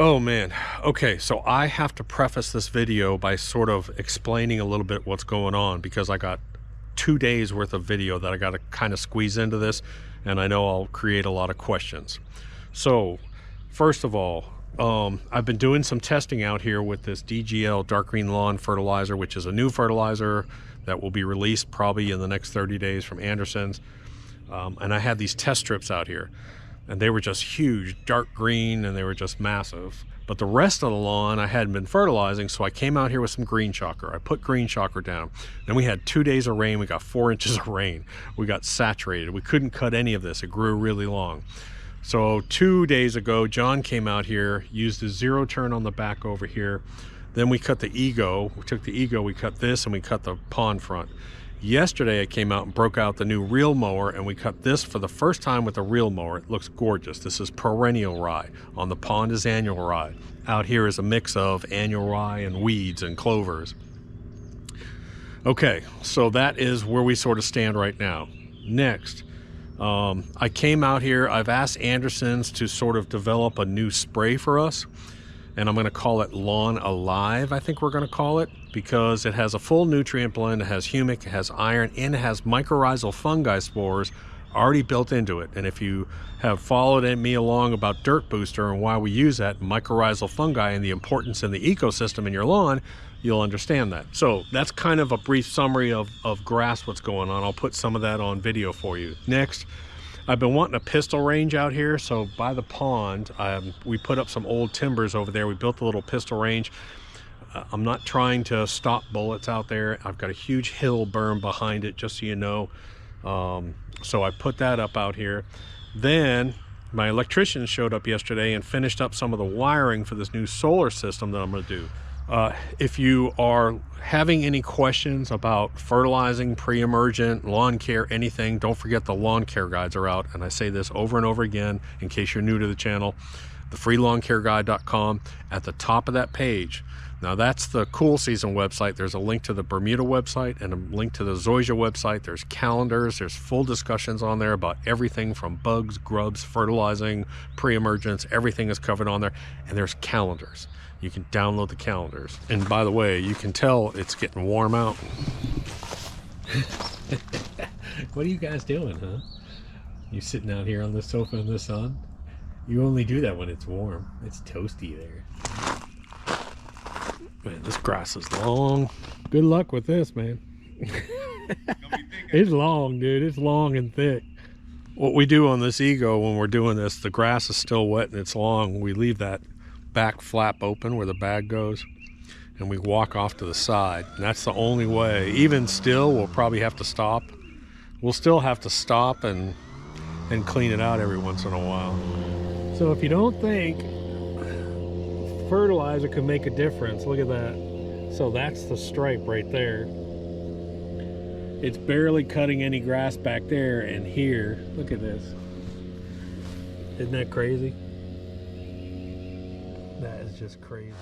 Oh man. Okay, so I have to preface this video by sort of explaining a little bit what's going on because I got 2 days worth of video that I got to kind of squeeze into this, and I know I'll create a lot of questions. So, first of all, I've been doing some testing out here with this DGL dark green lawn fertilizer, which is a new fertilizer that will be released probably in the next 30 days from Anderson's. And I had these test strips out here, and they were just huge, dark green, and they were just massive. But the rest of the lawn I hadn't been fertilizing, so I came out here with some green shocker. I put green shocker down. Then we had 2 days of rain. We got 4 inches of rain. We got saturated. We couldn't cut any of this. It grew really long. So 2 days ago, John came out here, used a zero turn on the back over here. Then we cut the ego. We took the ego, we cut this, and we cut the pond front. Yesterday I came out and broke out the new Reel Mower, and we cut this for the first time with a Reel Mower. It looks gorgeous. This is perennial rye. On the pond is annual rye. Out here is a mix of annual rye and weeds and clovers. Okay, so that is where we sort of stand right now. Next, I came out here. I've asked Anderson's to sort of develop a new spray for us, and I'm going to call it Lawn Alive, I think we're going to call it, because it has a full nutrient blend. It has humic, it has iron, and it has mycorrhizal fungi spores already built into it. And if you have followed me along about Dirt Booster and why we use that, mycorrhizal fungi, and the importance in the ecosystem in your lawn, you'll understand that. So that's kind of a brief summary of grass, what's going on. I'll put some of that on video for you. Next, I've been wanting a pistol range out here. So by the pond, we put up some old timbers over there. We built a little pistol range. I'm not trying to stop bullets out there. I've got a huge hill berm behind it, just so you know. So I put that up out here. Then my electrician showed up yesterday and finished up some of the wiring for this new solar system that I'm going to do. If you are having any questions about fertilizing, pre-emergent, lawn care, anything, don't forget the lawn care guides are out. And I say this over and over again in case you're new to the channel. The freelawncareguide.com, at the top of that page. Now that's the cool season website. There's a link to the Bermuda website and a link to the Zoysia website. There's calendars. There's full discussions on there about everything from bugs, grubs, fertilizing, pre-emergence. Everything is covered on there. And there's calendars. You can download the calendars. And by the way, you can tell it's getting warm out. What are you guys doing, huh? You sitting out here on the sofa in the sun? You only do that when it's warm. It's toasty there. Man, this grass is long. Good luck with this, man. It's long, dude. It's long and thick. What we do on this ego when we're doing this, the grass is still wet and it's long. We leave that back flap open where the bag goes, and we walk off to the side. And that's the only way. Even still, we'll probably have to stop. We'll still have to stop and clean it out every once in a while. So if you don't think fertilizer can make a difference, look at that. So that's the stripe right there. It's barely cutting any grass back there, and here, look at this. Isn't that crazy? That is just crazy.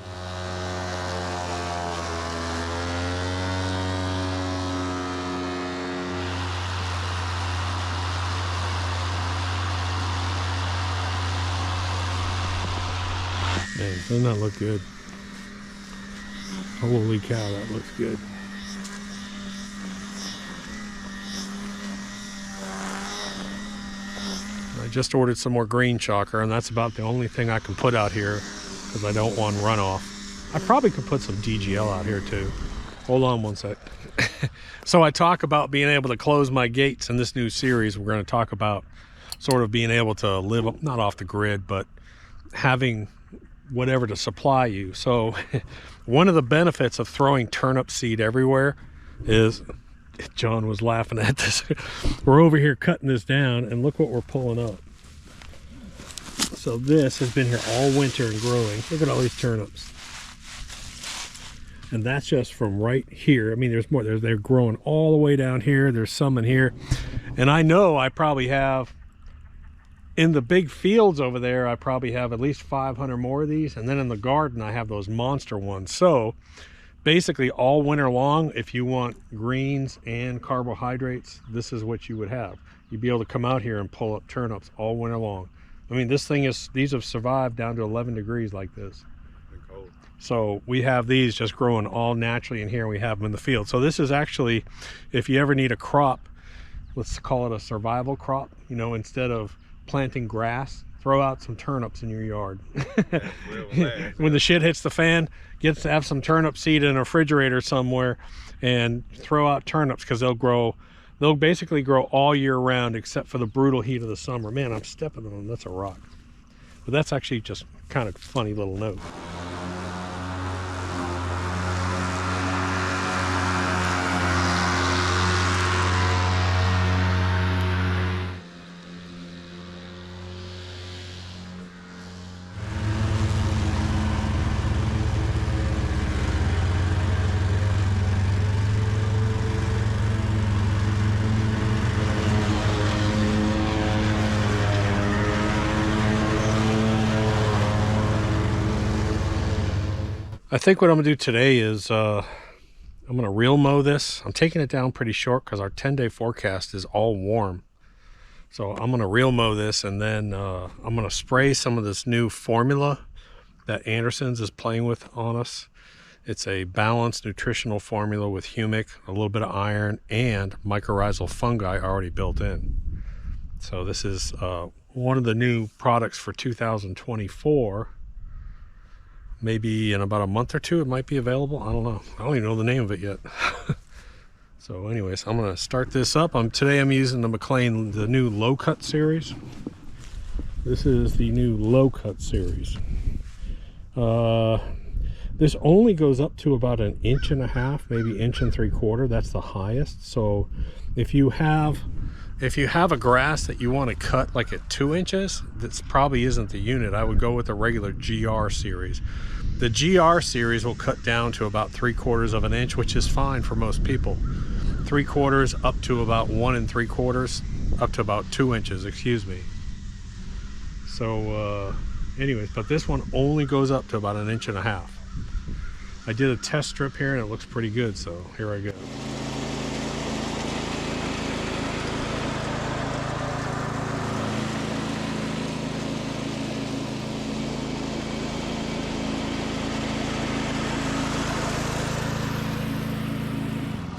Man, doesn't that look good? Holy cow, that looks good. I just ordered some more green shocker, and that's about the only thing I can put out here because I don't want runoff. I probably could put some DGL out here too. Hold on one sec. So I talk about being able to close my gates in this new series. We're going to talk about sort of being able to live, not off the grid, but having whatever to supply you. So one of the benefits of throwing turnip seed everywhere is, John was laughing at this, we're over here cutting this down and look what we're pulling up. So this has been here all winter and growing. Look at all these turnips. And that's just from right here. I mean, there's more. They're growing all the way down here. There's some in here. And I know I probably have, in the big fields over there, I probably have at least 500 more of these. And then in the garden, I have those monster ones. So basically all winter long, if you want greens and carbohydrates, this is what you would have. You'd be able to come out here and pull up turnips all winter long. I mean, these have survived down to 11 degrees like this. Cold. So we have these just growing all naturally in here. We have them in the field. So this is actually, if you ever need a crop, let's call it a survival crop, you know, instead of planting grass, throw out some turnips in your yard. When the shit hits the fan, get to have some turnip seed in a refrigerator somewhere and throw out turnips, because they'll basically grow all year round except for the brutal heat of the summer. Man, I'm stepping on them. That's a rock. But that's actually just kind of funny little note. I think what I'm gonna do today is I'm gonna reel mow this. I'm taking it down pretty short because our 10-day forecast is all warm. So I'm gonna reel mow this, and then I'm gonna spray some of this new formula that Anderson's is playing with on us. It's a balanced nutritional formula with humic, a little bit of iron, and mycorrhizal fungi already built in. So this is one of the new products for 2024. Maybe in about a month or two it might be available. I don't know. I don't even know the name of it yet. So anyways, I'm gonna start this up. Today I'm using the McLean, the new low cut series. This is the new low cut series. This only goes up to about 1.5 inches, maybe 1.75 inches. That's the highest. So if you have a grass that you want to cut like at 2 inches, this probably isn't the unit. I would go with the regular GR series. The GR series will cut down to about 3/4 inch, which is fine for most people. 3/4 up to about 1 3/4, up to about 2 inches, excuse me. So anyways, but this one only goes up to about 1.5 inches. I did a test strip here and it looks pretty good, so here I go.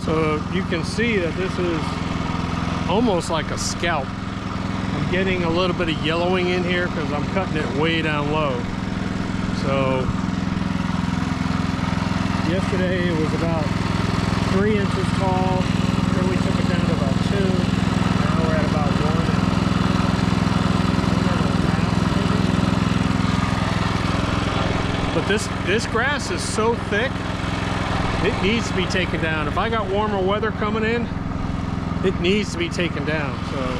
So you can see that this is almost like a scalp. I'm getting a little bit of yellowing in here because I'm cutting it way down low. So yesterday it was about 3 inches tall. Then we took it down to about 2. Now we're at about 1.5. But this grass is so thick, it needs to be taken down. If I got warmer weather coming in, it needs to be taken down. So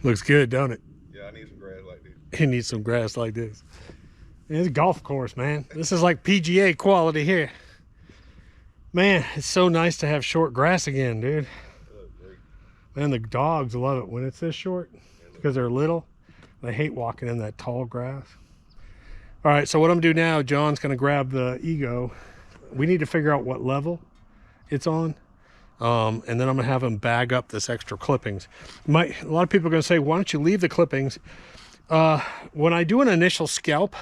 looks good, don't it? Yeah, I need some grass like this. He needs some grass like this. It's a golf course, man. This is like PGA quality here. Man, it's so nice to have short grass again, dude. Man, the dogs love it when it's this short because they're little. They hate walking in that tall grass. All right, so what I'm gonna do now, John's gonna grab the Ego. We need to figure out what level it's on. And then I'm gonna have him bag up this extra clippings. A lot of people are gonna say, why don't you leave the clippings? When I do an initial scalp,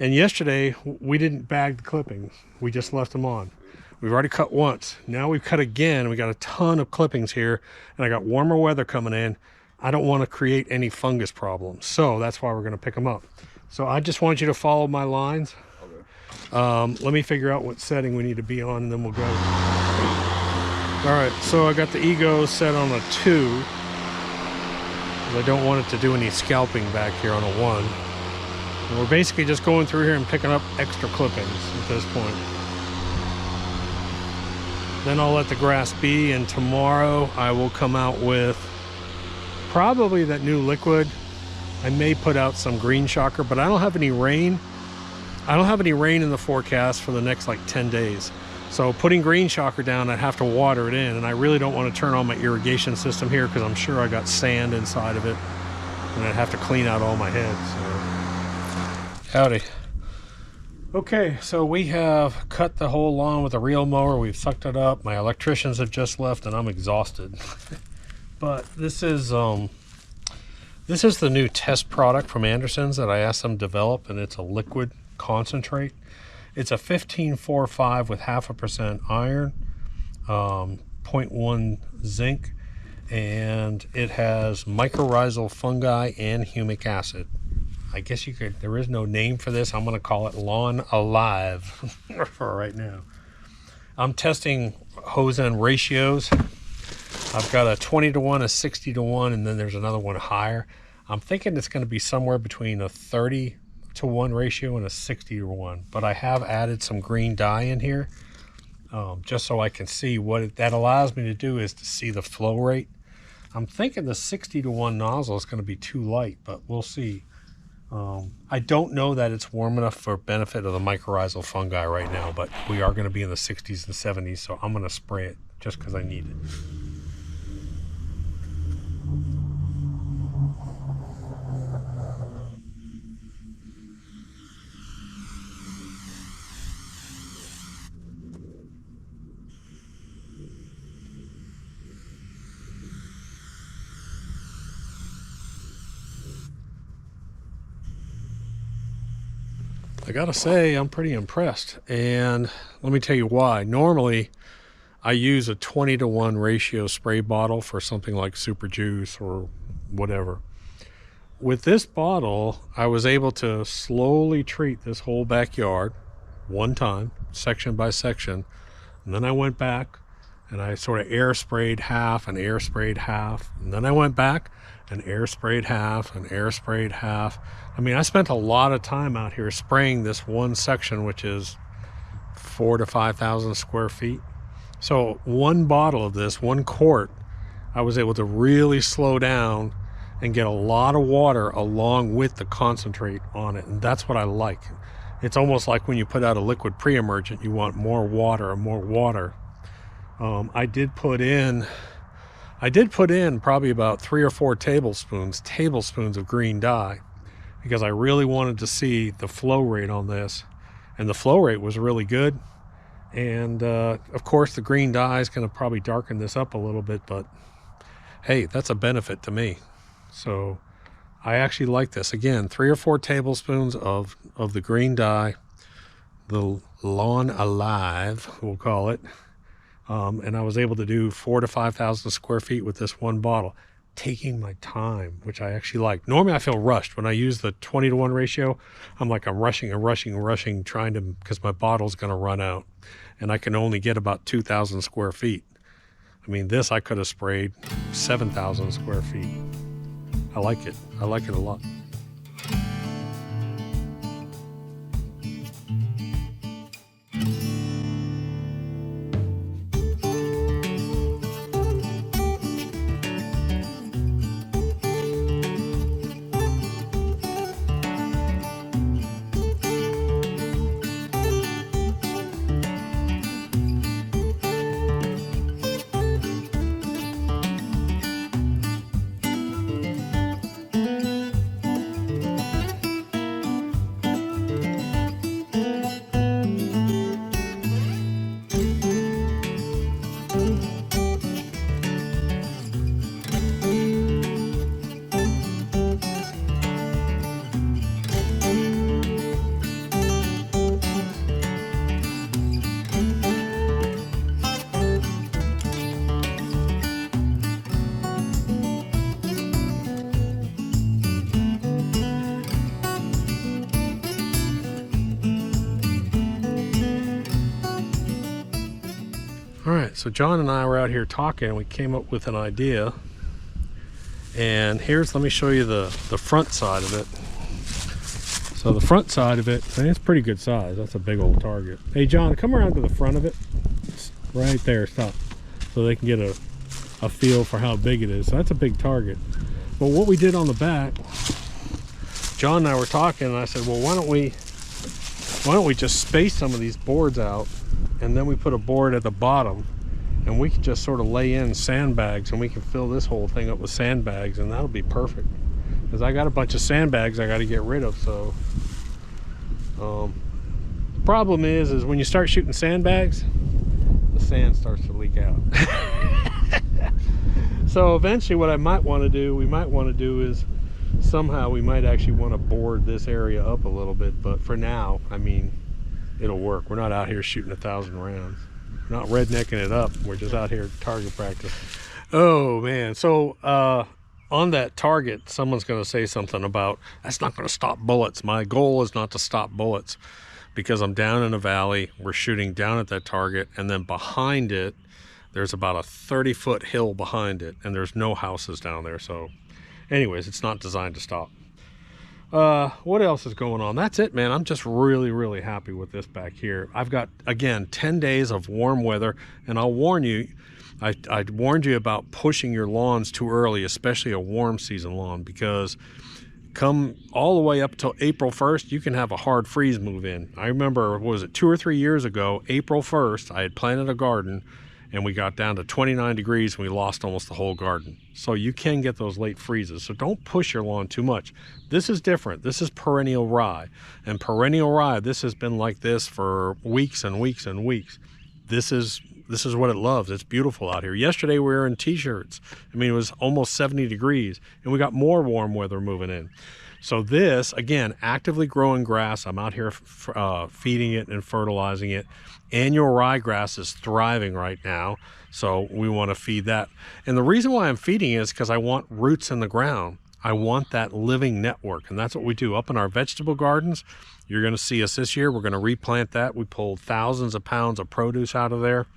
And yesterday, we didn't bag the clippings. We just left them on. We've already cut once. Now we've cut again. We got a ton of clippings here, and I got warmer weather coming in. I don't want to create any fungus problems. So that's why we're going to pick them up. So I just want you to follow my lines. Okay. Let me figure out what setting we need to be on, and then we'll go. All right, so I got the Ego set on a 2. I don't want it to do any scalping back here on a 1. And we're basically just going through here and picking up extra clippings at this point. Then I'll let the grass be, and tomorrow I will come out with probably that new liquid. I may put out some green shocker, but I don't have any rain. I don't have any rain in the forecast for the next like 10 days. So putting green shocker down, I'd have to water it in, and I really don't want to turn on my irrigation system here because I'm sure I got sand inside of it, and I'd have to clean out all my heads. So. Howdy. Okay, so we have cut the whole lawn with a reel mower. We've sucked it up. My electricians have just left, and I'm exhausted. But this is the new test product from Anderson's that I asked them to develop, and it's a liquid concentrate. It's a 1545 with 0.5% iron, 0.1 zinc, and it has mycorrhizal fungi and humic acid. I guess you could, there is no name for this. I'm going to call it Lawn Alive for right now. I'm testing hose end ratios. I've got a 20 to 1, a 60 to 1, and then there's another one higher. I'm thinking it's going to be somewhere between a 30 to 1 ratio and a 60 to 1. But I have added some green dye in here just so I can see what that allows me to do is to see the flow rate. I'm thinking the 60 to 1 nozzle is going to be too light, but we'll see. I don't know that it's warm enough for benefit of the mycorrhizal fungi right now, but we are going to be in the 60s and 70s, so I'm going to spray it just because I need it. I gotta say, I'm pretty impressed, and let me tell you why. Normally, I use a 20 to 1 ratio spray bottle for something like Super Juice or whatever. With this bottle, I was able to slowly treat this whole backyard one time, section by section, and then I went back and I sort of air sprayed half and air sprayed half, and then I went back and air sprayed half and air sprayed half. I mean, I spent a lot of time out here spraying this one section, which is 4,000 to 5,000 square feet. So one bottle of this, 1 quart, I was able to really slow down and get a lot of water along with the concentrate on it. And that's what I like. It's almost like when you put out a liquid pre-emergent, you want more water and more water. I did put in probably about 3 or 4 tablespoons of green dye, because I really wanted to see the flow rate on this, and the flow rate was really good. And of course the green dye is going to probably darken this up a little bit, but hey, that's a benefit to me. So I actually like this. Again, 3 or 4 tablespoons of the green dye, the Lawn Alive, we'll call it. And I was able to do 4,000 to 5,000 square feet with this one bottle, taking my time, which I actually like. Normally I feel rushed when I use the 20 to 1 ratio. I'm rushing and rushing, trying to, because my bottle's going to run out, and I can only get about 2,000 square feet. I mean, this I could have sprayed 7,000 square feet. I like it. I like it a lot. All right, so John and I were out here talking and we came up with an idea. And here's, let me show you the front side of it. So the front side of it, and it's pretty good size. That's a big old target. Hey John, come around to the front of it. It's right there, stop. So they can get a feel for how big it is. So that's a big target. But what we did on the back, John and I were talking and I said, well, why don't we just space some of these boards out, and then we put a board at the bottom and we can just sort of lay in sandbags, and we can fill this whole thing up with sandbags, and that'll be perfect. Because I got a bunch of sandbags I got to get rid of. So the problem is when you start shooting sandbags, the sand starts to leak out. So eventually what we might want to do is somehow we might actually want to board this area up a little bit. But for now, I mean, it'll work. We're not out here shooting 1,000 rounds. We're not rednecking it up. We're just out here target practice. Oh man, so on that target, someone's going to say something about, that's not going to stop bullets. My goal is not to stop bullets, because I'm down in a valley. We're shooting down at that target, and then behind it, there's about a 30-foot hill behind it, and there's no houses down there. So anyways, it's not designed to stop. What else is going on? That's it, man. I'm just really happy with this back here. I've got, again, 10 days of warm weather, and I'll warn you, I warned you about pushing your lawns too early, especially a warm season lawn, because come all the way up till April 1st, you can have a hard freeze move in. I remember, what was it, 2 or 3 years ago, April 1st, I had planted a garden and we got down to 29 degrees and we lost almost the whole garden. So you can get those late freezes. So don't push your lawn too much. This is different. This is perennial rye. And perennial rye, this has been like this for weeks and weeks and weeks. This is what it loves. It's beautiful out here. Yesterday we were in t-shirts. I mean, it was almost 70 degrees and we got more warm weather moving in. So this, again, actively growing grass. I'm out here feeding it and fertilizing it. Annual ryegrass is thriving right now, so we want to feed that. And the reason why I'm feeding it is because I want roots in the ground. I want that living network, and that's what we do. Up in our vegetable gardens, you're going to see us this year. We're going to replant that. We pulled thousands of pounds of produce out of there.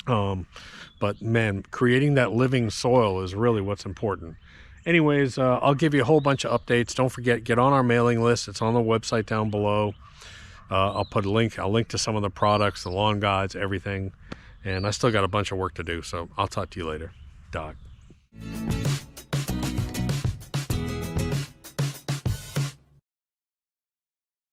But man, creating that living soil is really what's important. Anyways, I'll give you a whole bunch of updates. Don't forget, get on our mailing list. It's on the website down below. I'll put a link. I'll link to some of the products, the lawn guides, everything. And I still got a bunch of work to do, so I'll talk to you later. Doc.